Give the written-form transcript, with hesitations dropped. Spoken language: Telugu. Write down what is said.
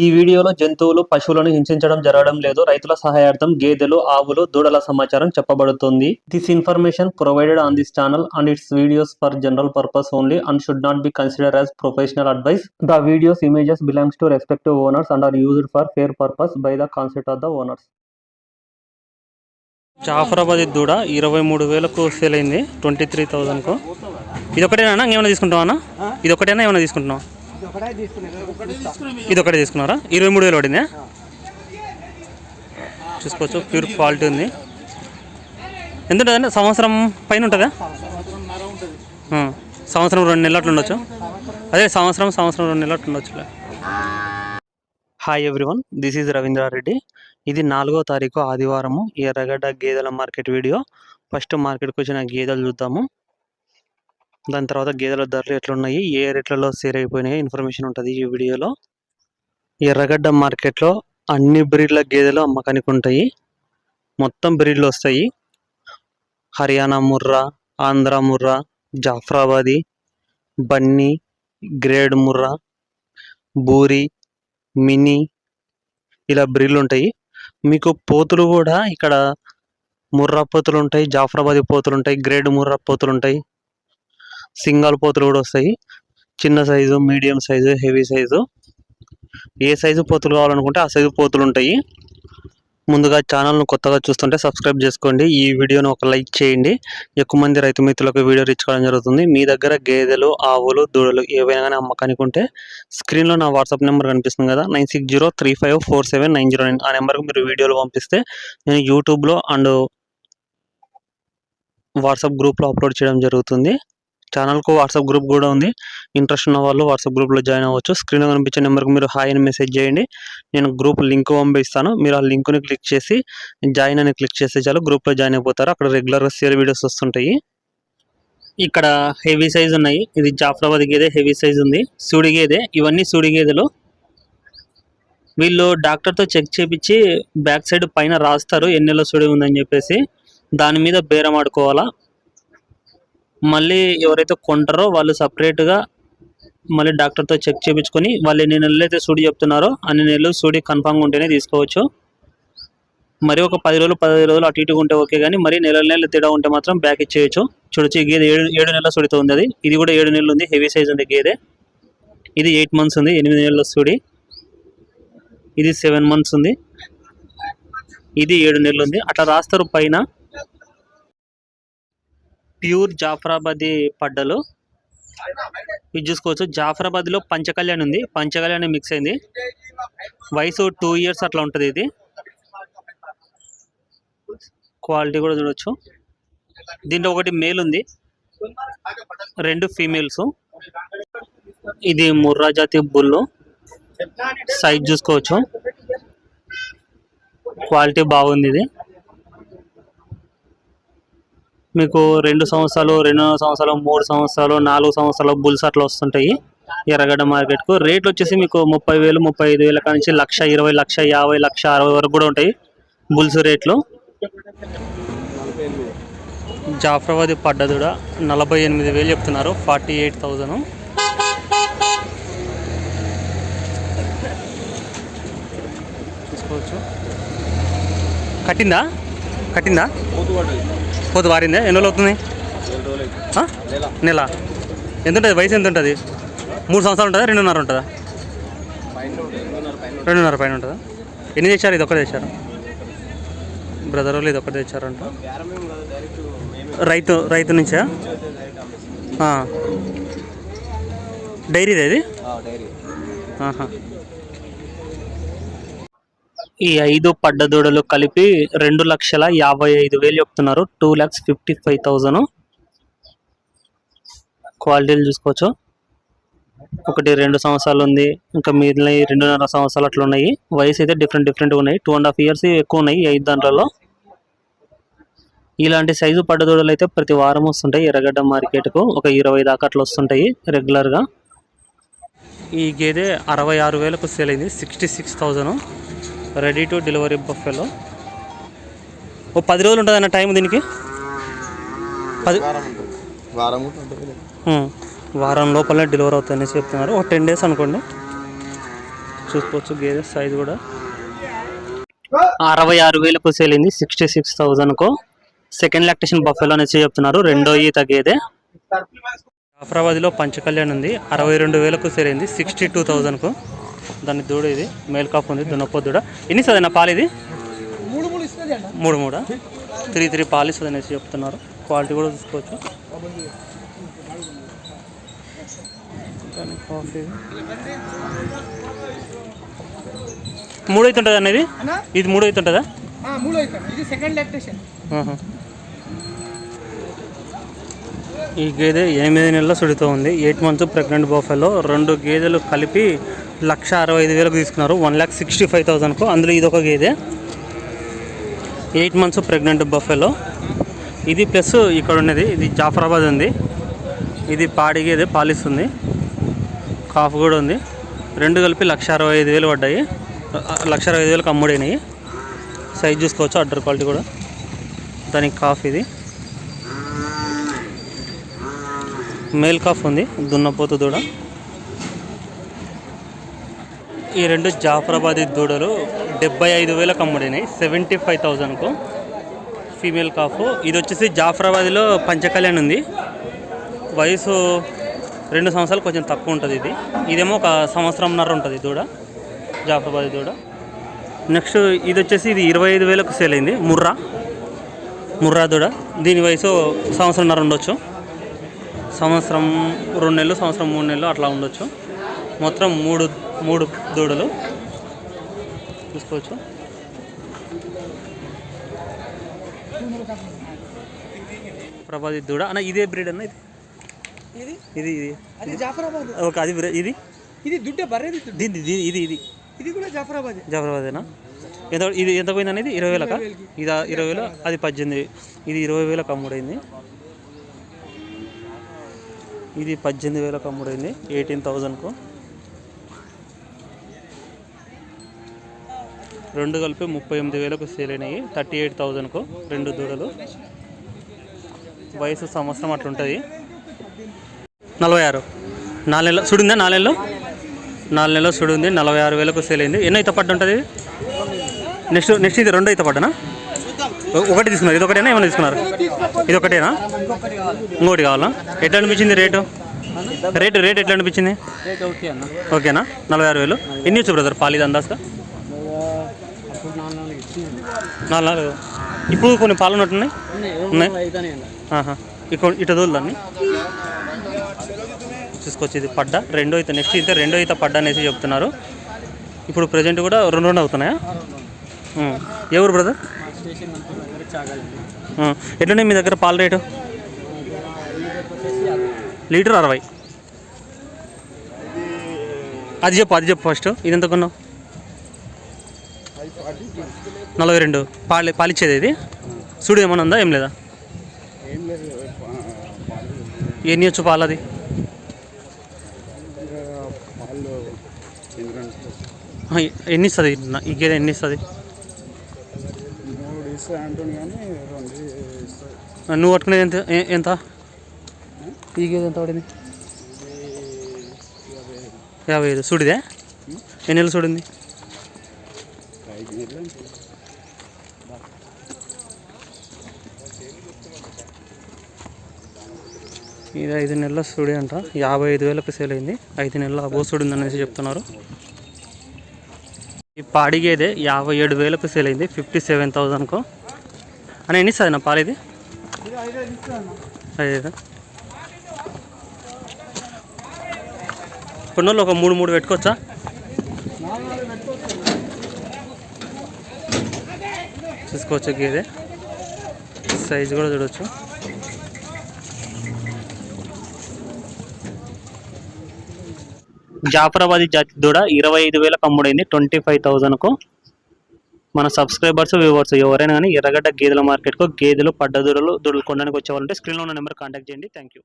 ఈ వీడియోలో జంతువులు, పశువులను హింసించడం జరగడం లేదు. రైతుల సహాయార్థం గేదెలు, ఆవులు, దూడల సమాచారం చెప్పబడుతుంది. This information provided on this channel and its videos for general purpose only and should not be considered as professional advice. The videos images belongs to respective owners and are used for fair purpose by the consent of the owners. Jafarabad దూడ 23,000కు సేల్ అయింది. 23,000కు. ఇది ఒకటేనా ఏమైనా తీసుకుంటావా? ఇది ఒకటేనా ఏమైనా తీసుకుంటున్నావా? ఇది ఒకటే తీసుకున్నారా? 23,000 పడిందా? చూసుకోవచ్చు, ప్యూర్ క్వాలిటీ ఉంది. ఎంత ఉంటుందండి? సంవత్సరం పైన ఉంటుందా? సంవత్సరం 2 నెలలు అట్లా ఉండొచ్చు. అదే సంవత్సరం 2 నెలలు అట్లా ఉండొచ్చు. Hi everyone, this is Ravindra Reddy. ఇది 4వ తారీఖు ఆదివారము ఎర్రగడ్డ గేదెల మార్కెట్ వీడియో. ఫస్ట్ మార్కెట్కి వచ్చిన గేదెలు చూద్దాము. దాని తర్వాత గేదెల ధరలు ఎట్లున్నాయి, ఏ రేట్లలో సేల్ అయిపోయినాయి ఇన్ఫర్మేషన్ ఉంటుంది ఈ వీడియోలో. ఎర్రగడ్డ మార్కెట్లో అన్ని బ్రీడ్ల గేదెలు అమ్మకానికి ఉంటాయి. మొత్తం బ్రీడ్లు వస్తాయి. హర్యానా ముర్రా, ఆంధ్ర ముర్రా, జాఫ్రాబాదీ, బన్నీ, గ్రేడ్ ముర్రా, బూరి, మినీ, ఇలా బ్రీడ్లు ఉంటాయి. మీకు పోతులు కూడా ఇక్కడ ముర్రా పోతులు ఉంటాయి, జాఫ్రాబాదీ పోతులు ఉంటాయి, గ్రేడ్ ముర్రా పోతులు ఉంటాయి, సింగల్ పోతులు కూడా వస్తాయి. చిన్న size, medium size, heavy size, ఏ సైజు పోతులు కావాలనుకుంటే ఆ సైజు పోతులు ఉంటాయి. ముందుగా ఛానల్ను కొత్తగా చూస్తుంటే సబ్స్క్రైబ్ చేసుకోండి. ఈ వీడియోను ఒక లైక్ చేయండి. ఎక్కువ మంది రైతు మిత్రులకు వీడియో రీచ్ కావడం జరుగుతుంది. మీ దగ్గర గేదెలు, ఆవులు, దూడలు ఏవైనా కానీ అమ్మకానికి ఉంటే స్క్రీన్లో నా వాట్సాప్ నెంబర్ కనిపిస్తుంది కదా, 9603547909. ఆ నెంబర్కి మీరు వీడియోలు పంపిస్తే నేను యూట్యూబ్లో అండ్ వాట్సాప్ గ్రూప్లో అప్లోడ్ చేయడం జరుగుతుంది. ఛానల్కు వాట్సాప్ గ్రూప్ కూడా ఉంది. ఇంట్రెస్ట్ ఉన్న వాళ్ళు వాట్సాప్ గ్రూప్లో జాయిన్ అవ్వచ్చు. స్క్రీన్లో కనిపించే నెంబర్కి మీరు హాయ్ అని మెసేజ్ చేయండి. నేను గ్రూప్ లింక్ పంపిస్తాను. మీరు ఆ లింక్ని క్లిక్ చేసి జాయిన్ అని క్లిక్ చేస్తే చాలు, గ్రూప్లో జాయిన్ అయిపోతారు. అక్కడ రెగ్యులర్గా సేల్ వీడియోస్ వస్తుంటాయి. ఇక్కడ హెవీ సైజ్ ఉన్నాయి. ఇది జాఫ్రాబాద్ గేదె, హెవీ సైజ్ ఉంది. సూడి గేదె, ఇవన్నీ సూడి గేదెలు. వీళ్ళు డాక్టర్తో చెక్ చేయించి బ్యాక్ సైడ్ పైన రాస్తారు ఎన్ని నెలల సూడి ఉందని చెప్పేసి. దాని మీద బేరం ఆడుకోవాలా. మళ్ళీ ఎవరైతే కొంటారో వాళ్ళు సపరేట్గా మళ్ళీ డాక్టర్తో చెక్ చేయించుకొని వాళ్ళు ఎన్ని నెలలు అయితే సూడి చెప్తున్నారో అన్ని నెలలు సూడి కన్ఫామ్గా ఉంటేనే తీసుకోవచ్చు. మరి ఒక 10 రోజులు 15 రోజులు అటు ఇటుగా ఉంటే ఓకే, కానీ మరి నెలలు తేడా ఉంటే మాత్రం బ్యాక్ ఇచ్చేయచ్చు. చూడొచ్చు, ఈ గేదె 7 నెలల సూడితో ఉంది. ఇది కూడా 7 నెలలు ఉంది. హెవీ సైజ్ ఉంది గేదె. ఇది 8 months ఉంది, 8 నెలల సూడి. ఇది 7 months ఉంది. ఇది 7 నెలలు ఉంది. అట్లా రాస్తారు పైన. ప్యూర్ జాఫ్రాబాదీ పడ్డలు ఇది చూసుకోవచ్చు. జాఫ్రాబాద్లో పంచకళ్యాణి ఉంది, పంచకళ్యాణి మిక్స్ అయింది. వయసు 2 years అట్లా ఉంటుంది. ఇది క్వాలిటీ కూడా చూడొచ్చు. దీంట్లో ఒకటి మేల్ ఉంది, 2 females. ఇది ముర్రా జాతి బుల్లు. సైజ్ చూసుకోవచ్చు, క్వాలిటీ బాగుంది. ఇది మీకు 2 సంవత్సరాలు, 2.5 సంవత్సరాలు, 3 సంవత్సరాలు, 4 సంవత్సరాలు బుల్స్ అట్లా వస్తుంటాయి ఎర్రగడ్డ మార్కెట్కు. రేట్లు వచ్చేసి మీకు 30,000, 35,000 నుంచి 1,20,000, 1,50,000, 1,60,000 వరకు కూడా ఉంటాయి బుల్స్ రేట్లు. జాఫ్రాబాదీ పడ్డదూడ 48,000 చెప్తున్నారు, 48,000. చూసుకోవచ్చు. కట్టిందా పోతు వారిందే? ఎన్ని రోజులు అవుతుంది? నెల. ఎంత ఉంటుంది వయసు? ఎంత ఉంటుంది? 3 సంవత్సరాలు ఉంటుందా? 2.5 ఉంటుందా? 2.5 పైన ఉంటుందా? ఎన్ని తెచ్చారు? ఇది ఒకటి తెచ్చారు బ్రదర్ వాళ్ళు, ఇది ఒకటి తెచ్చారంట. రైతు నుంచా? డైరీదే ఇది? ఈ 5 పడ్డ దూడలు కలిపి 2,55,000 చెప్తున్నారు, 2,55,000. క్వాలిటీలు చూసుకోవచ్చు. ఒకటి 2 సంవత్సరాలు ఉంది, ఇంకా మిగిలిన 2.5 సంవత్సరాలు అట్లా ఉన్నాయి. వయసు అయితే డిఫరెంట్గా ఉన్నాయి. 2.5 years ఎక్కువ ఉన్నాయి 5 దాంట్లో. ఇలాంటి సైజు పడ్డ దూడలు అయితే ప్రతి వారం వస్తుంటాయి ఎర్రగడ్డ మార్కెట్కు. ఒక 20 దాకా అట్లా వస్తుంటాయి రెగ్యులర్గా. ఈ గేదె 66,000కు సేల్ అయింది, 66,000. Ready to delivery buffalo. 10 రోజులు ఉంటుంది అన్న టైం దీనికి. వారం లోపలనే డెలివరీ అవుతుందని చెప్తున్నారు. ఒక 10 days అనుకోండి. చూసుకోవచ్చు గేదె సైజ్ కూడా 66,000కు సేల్ అయింది. 66,000కు సెకండ్ లాక్టేషన్ బఫెలో అనేసి చెప్తున్నారు. రెండో ఈత గేదె. జాఫరాబాద్లో పంచకళ్యాణ్ ఉంది. 62,000కు సేల్ అయింది. 62,000కు. దాని దూడ ఇది మేల్ కాఫ్ ఉంది. దున్నపో దూడ. ఎన్ని ఇస్తుంది అన్న పాలు? ఇది 3 3 పాలు ఇస్తుంది అనేసి చెప్తున్నారు. క్వాలిటీ కూడా చూసుకోవచ్చు. కాఫీ 3 అవుతుంటుంది అనేది. ఇది 3 అవుతుంటుందా? ఈ గేదె 8 నెలల సుడితో ఉంది. 8 మంత్స్ ప్రెగ్నెంట్ బఫెలో. 2 గేదెలు కలిపి 1,65,000కు తీసుకున్నారు. 1,65,000కు. అందులో ఇది ఒక గేదె 8 మంత్స్ ప్రెగ్నెంట్ బఫెలో. ఇది ప్లస్ ఇక్కడ ఉన్నది ఇది జాఫరాబాద్ ఉంది. ఇది పాడి గేదె పాలిస్తుంది. కాఫ్ కూడా ఉంది. 2 కలిపి 1,65,000 పడ్డాయి. 1,65,000కు అమ్ముడైనాయి. సైజ్ చూసుకోవచ్చు. అడ్డర్ క్వాలిటీ కూడా. దానికి కాఫ్ ఇది మేల్ కాఫ్ ఉంది. దున్నపోతు దూడ. ఈ 2 జాఫరాబాదీ దూడలు 75,000కు అమ్ముడైనాయి. 75,000కు ఫీమేల్ కాఫ్. ఇది వచ్చేసి జాఫరాబాద్లో పంచకళ్యాణ్ ఉంది. వయసు 2 సంవత్సరాలు కొంచెం తక్కువ ఉంటుంది. ఇదేమో 1 సంవత్సరంన్నర ఉంటుంది దూడ. జాఫరాబాదీ దూడ. నెక్స్ట్ ఇది వచ్చేసి ఇది 25,000కు సేల్ అయింది. ముర్రా దూడ. దీని వయసు 1 సంవత్సరంన్నర ఉండొచ్చు. సంవత్సరం 2 నెలలు, సంవత్సరం 3 నెలలు అట్లా ఉండొచ్చు. మొత్తం మూడు దూడలు చూసుకోవచ్చు. ప్రభాది దూడ అన్న. ఇదే బ్రీడ్ అన్న? ఇది ఓకే. అది ఇది దుడ్డ బర్రెది. ఇది కూడా జాఫరాబాదేనా? ఇది ఎంత పోయింది అనేది? 20,000కా? ఇది 20,000. అది 18,000. ఇది 20,000కు అమ్ముడైంది. ఇది 18,000కు అమ్ముడైంది. 18,000కు. 2 కలిపి 38,000కు సేల్ అయినాయి. 38,000కు 2 దూడలు. వయసు సంవత్సరం అట్లుంటుంది. 46. 4 నెలలు సుడుందా? 4 నెలలు సుడుంది. 46,000కు సేల్ అయింది. ఎన్నో ఈత పడ్డ ఉంటుంది? నెక్స్ట్ ఇది 2 ఈత పడ్డనా? ఒకటి తీసుకున్నారు. ఇది ఒకటేనా? ఏమైనా తీసుకున్నారు? ఇది ఒకటేనా? ఇంకోటి కావాలా? ఎట్లా అనిపించింది రేటు ఎట్లా అనిపించింది? ఓకేనా? 46,000. ఎన్ని వచ్చు బ్రదర్ పాలు? ఇది అందాజుగా 4. ఇప్పుడు కొన్ని పాలు ఉన్నట్టున్నాయి. ఇటు దూలు దాన్ని చూసుకోవచ్చు. ఇది పడ్డ రెండో ఈత. నెక్స్ట్ అయితే 2వ ఈత పడ్డ అనేసి చెప్తున్నారు. ఇప్పుడు ప్రజెంట్ కూడా 2 అవుతున్నాయా? ఎవరు బ్రదర్? ఎట్లున్నాయి మీ దగ్గర పాల రేటు? లీటర్ 60. అది చెప్పు ఫస్ట్. ఇది ఎంత కొన్నావు? 42. పాలిచ్చేది ఇది? చూడు ఏమన్నా ఉందా? ఏం లేదా? ఎన్ని వచ్చు పాలు? అది ఎన్ని ఇస్తుంది? ఈ గేదె ఎన్ని ఇస్తుంది? నువ్వు పట్టుకునేది ఎంత? ఈ గేదె ఎంత పడింది? 55. చూడిదే? ఎన్ని నెలలు చూడింది? ఇది 5 నెలల సుడి అంట. 55,000కు సేల్ అయింది. 5 నెలల అబో సుడింది అనేసి చెప్తున్నారు. ఈ పాడి గేదె 57,000కు సేల్ అయింది. 57,000కు. అని ఎన్ని ఇస్తుంది నా పాలు? ఇది 5. కొన్ని రోజులు ఒక 3 పెట్టుకోవచ్చా? చూసుకోవచ్చు. గేదె సైజ్ కూడా చూడవచ్చు. జాఫరాబాదీ జాతి దూడ 25,000కు అమ్ముడైంది. 25,000కు. మన సబ్స్క్రైబర్స్ వ్యూవర్స్ ఎవరైనా కానీ ఎర్రగడ్డ గేదెల మార్కెట్కు గేదెలు పడ్డ దూడలు కొనడానికి వచ్చేవాళ్ళంటే స్క్రీన్లో ఉన్న నెంబర్ కాంటాక్ట్ చేయండి. Thank you.